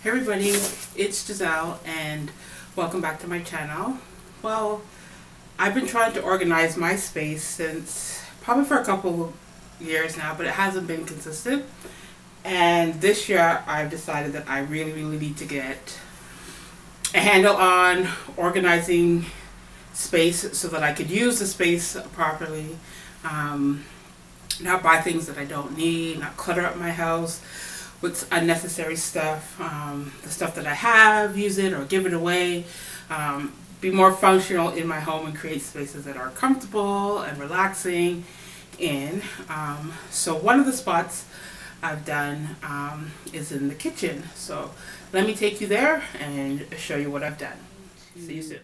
Hey everybody, it's Giselle and welcome back to my channel. Well, I've been trying to organize my space since probably for a couple years now, but it hasn't been consistent. And this year I've decided that I really need to get a handle on organizing space so that I could use the space properly, not buy things that I don't need, not clutter up my house with unnecessary stuff. The stuff that I have, use it or give it away. Be more functional in my home and create spaces that are comfortable and relaxing in. So one of the spots I've done is in the kitchen. So let me take you there and show you what I've done. See you soon.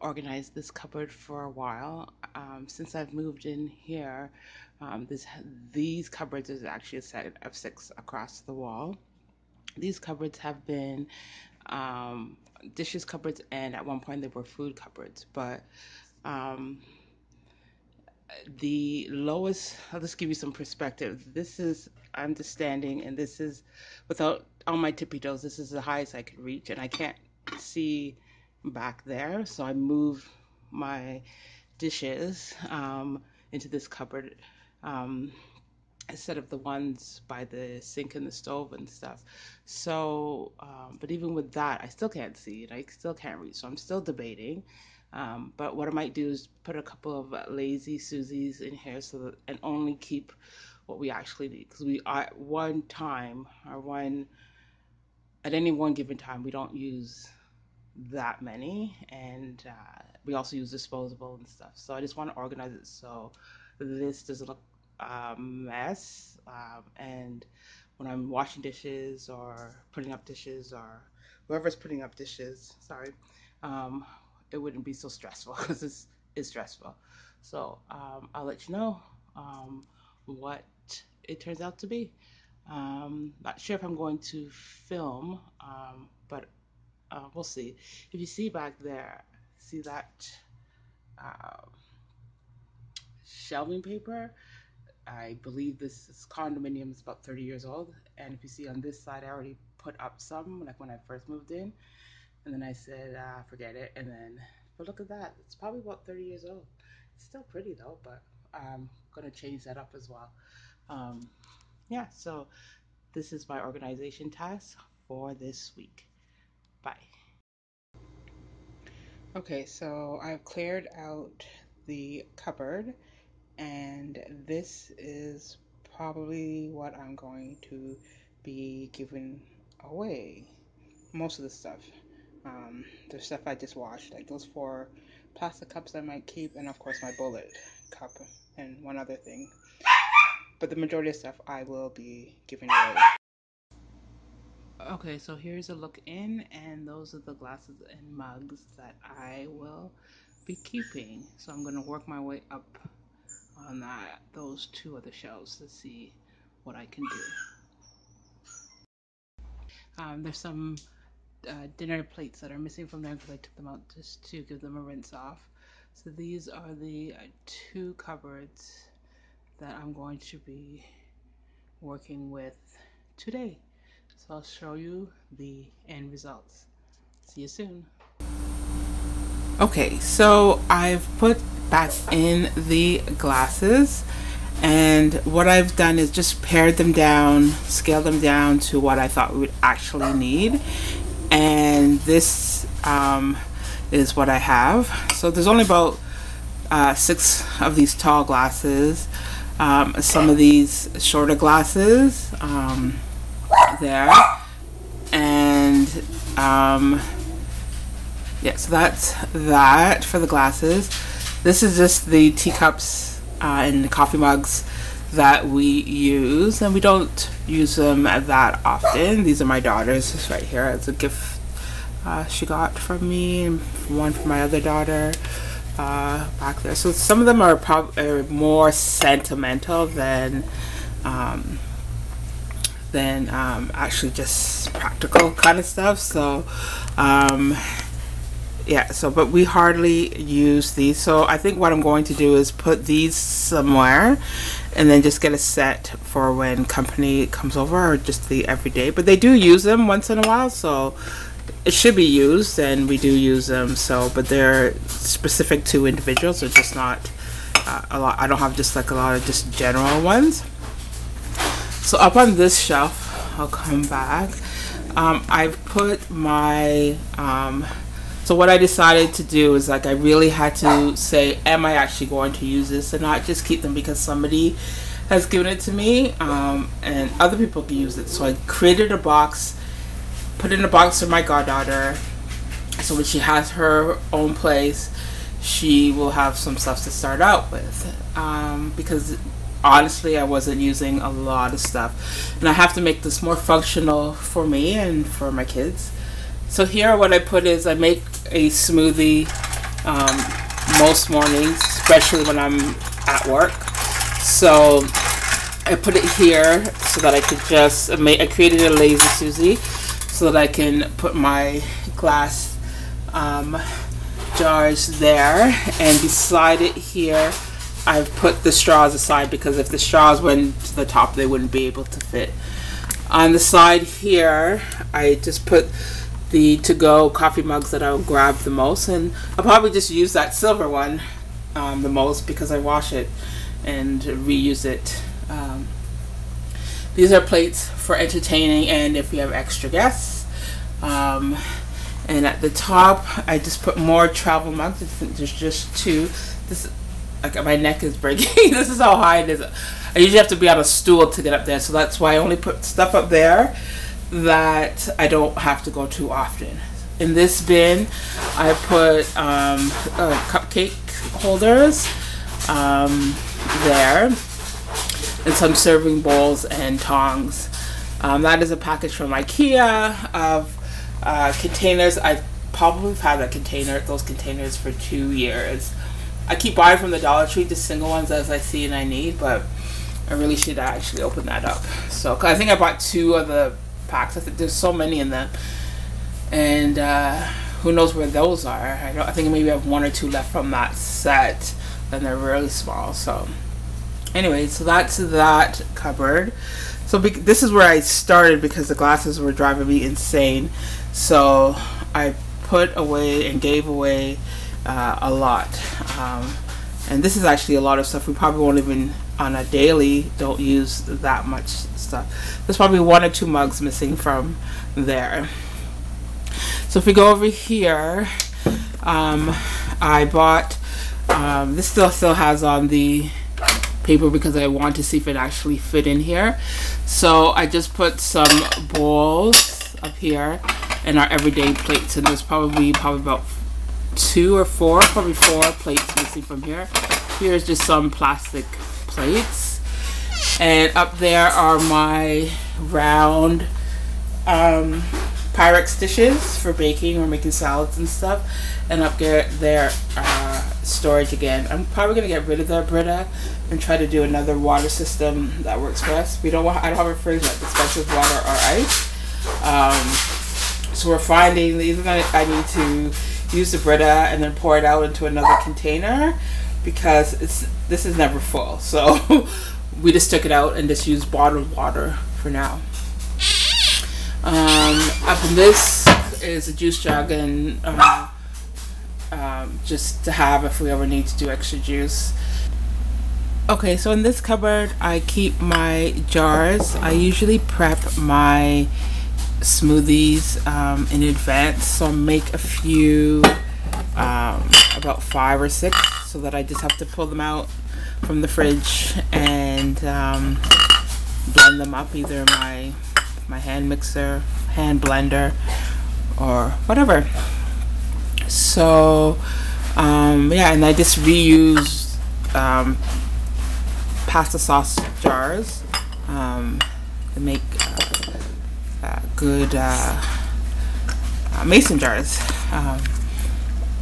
Organized this cupboard for a while. Since I've moved in here, these cupboards is actually a set of 6 across the wall. These cupboards have been dishes cupboards, and at one point they were food cupboards, but the lowest, I'll just give you some perspective. This is, I'm just standing, and this is, without on my tippy toes, this is the highest I could reach, and I can't see back there, so I moved my dishes into this cupboard instead of the ones by the sink and the stove and stuff. So but even with that, I still can't see it, I still can't reach, so I'm still debating. But what I might do is put a couple of lazy Susies in here, so that, and only keep what we actually need, because we at one time, or at any one given time, we don't use that many, and we also use disposable and stuff. So I just want to organize it so this doesn't look a mess, and when I'm washing dishes or putting up dishes, or whoever's putting up dishes, sorry, it wouldn't be so stressful, because this is stressful. So I'll let you know what it turns out to be. Not sure if I'm going to film, but we'll see. If you see back there, see that shelving paper? I believe this condominium is about 30 years old. And if you see on this side, I already put up some, like when I first moved in. And then I said, forget it. And then, but look at that. It's probably about 30 years old. It's still pretty though, but I'm going to change that up as well. Yeah, so this is my organization task for this week. Bye. Okay, so I've cleared out the cupboard, and this is probably what I'm going to be giving away. Most of the stuff. The stuff I just washed, like those 4 plastic cups I might keep, and of course my bullet cup and one other thing. But the majority of stuff I will be giving away. Okay, so here's a look in, and those are the glasses and mugs that I will be keeping. So I'm going to work my way up on those 2 other shelves to see what I can do. There's some dinner plates that are missing from there, because I took them out just to give them a rinse off. So these are the 2 cupboards that I'm going to be working with today. So I'll show you the end results. See you soon. Okay, so I've put back in the glasses, and what I've done is just pared them down, scaled them down to what I thought we would actually need. And this is what I have. So there's only about 6 of these tall glasses, some of these shorter glasses there, and yeah, so that's that for the glasses. This is just the teacups and the coffee mugs that we use, and we don't use them that often. These are my daughter's, just right here. It's a gift she got from me, and one from my other daughter back there. So some of them are probably more sentimental than actually just practical kind of stuff. So Yeah, so but we hardly use these. So I think what I'm going to do is put these somewhere and then just get a set for when company comes over or just the everyday. But they do use them once in a while, so it should be used, and we do use them. So, but they're specific to individuals, so just not a lot. I don't have just like a lot of just general ones. So up on this shelf, I'll come back. I've put my so what I decided to do is like I really had to say, am I actually going to use this and not just keep them because somebody has given it to me, and other people can use it. So I created a box, put in a box for my goddaughter, so when she has her own place, she will have some stuff to start out with, because honestly I wasn't using a lot of stuff, and I have to make this more functional for me and for my kids. So here what I put is I make a smoothie most mornings, especially when I'm at work. So I put it here so that I could just I created a lazy Susie so that I can put my glass jars there, and beside it here I've put the straws aside because if the straws went to the top they wouldn't be able to fit. On the side here I just put the to-go coffee mugs that I'll grab the most, and I'll probably just use that silver one the most because I wash it and reuse it. These are plates for entertaining and if we have extra guests. And at the top I just put more travel mugs. I think there's just two. This, like, my neck is breaking. This is how high it is. I usually have to be on a stool to get up there, so that's why I only put stuff up there that I don't have to go too often. In this bin I put cupcake holders there, and some serving bowls and tongs. That is a package from IKEA of containers. I probably have had those containers for 2 years. I keep buying from the Dollar Tree, the single ones as I see and I need, but I really should actually open that up. So I think I bought 2 of the packs. I think there's so many in them, and who knows where those are. I think maybe I have 1 or 2 left from that set, and they're really small. So anyway, so that's that cupboard. So this is where I started because the glasses were driving me insane, so I put away and gave away a lot, and this is actually a lot of stuff we probably won't even on a daily don't use that much stuff. There's probably 1 or 2 mugs missing from there. So if we go over here, I bought this still has on the paper because I want to see if it actually fit in here. So I just put some bowls up here and our everyday plates, and there's probably about 2 or 4, probably 4 plates missing from here. Here's just some plastic plates, and up there are my round Pyrex dishes for baking or making salads and stuff, and up there storage again. I'm probably gonna get rid of the Brita and try to do another water system that works for us. I don't have a fridge that dispenses water or ice, so we're finding either I need to use the Brita and then pour it out into another container because this is never full. So we just took it out and just used bottled water for now. Up in this is a juice jug, and just to have if we ever need to do extra juice. Okay, so in this cupboard I keep my jars. I usually prep my smoothies in advance, so I'll make a few, about 5 or 6, so that I just have to pull them out from the fridge and blend them up, either my hand mixer, hand blender, or whatever. So yeah, and I just reuse pasta sauce jars to make good mason jars.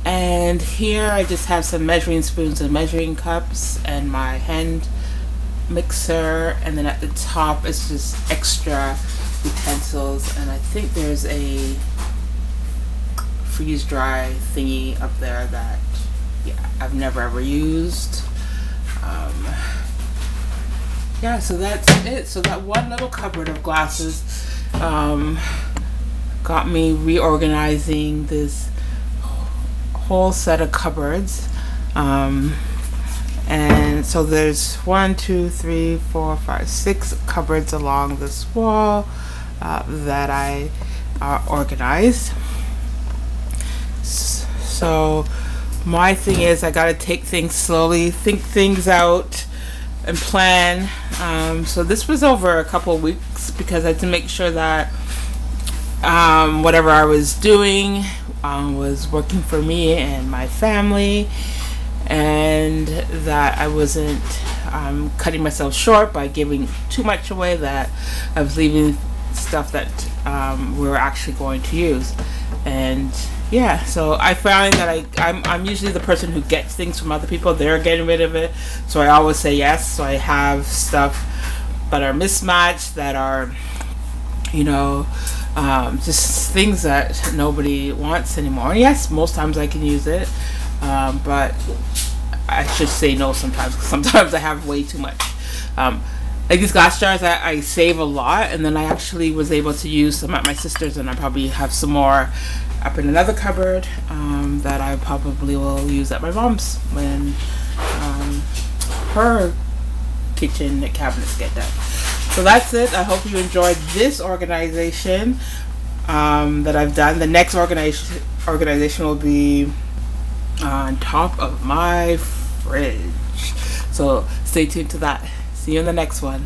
And here I just have some measuring spoons and measuring cups and my hand mixer, and then at the top it's just extra utensils, and I think there's a freeze dry thingy up there that, yeah, I've never ever used. Yeah, so that's it. So that one little cupboard of glasses got me reorganizing this whole set of cupboards. And so there's 1, 2, 3, 4, 5, 6 cupboards along this wall that I organized. So my thing is, I gotta take things slowly, think things out, and plan. So this was over a couple of weeks because I had to make sure that whatever I was doing was working for me and my family, and that I wasn't cutting myself short by giving too much away, that I was leaving stuff that we were actually going to use. And yeah, so I found that I'm usually the person who gets things from other people. They're getting rid of it, so I always say yes. So I have stuff that are mismatched, that are, you know, just things that nobody wants anymore. Yes, most times I can use it, but I should say no sometimes, because sometimes I have way too much. Like these glass jars, I save a lot, and then I actually was able to use some at my sister's, and I probably have some more up in another cupboard that I probably will use at my mom's when her kitchen cabinets get done. So that's it. I hope you enjoyed this organization that I've done. The next organization will be on top of my fridge. So stay tuned to that. See you in the next one.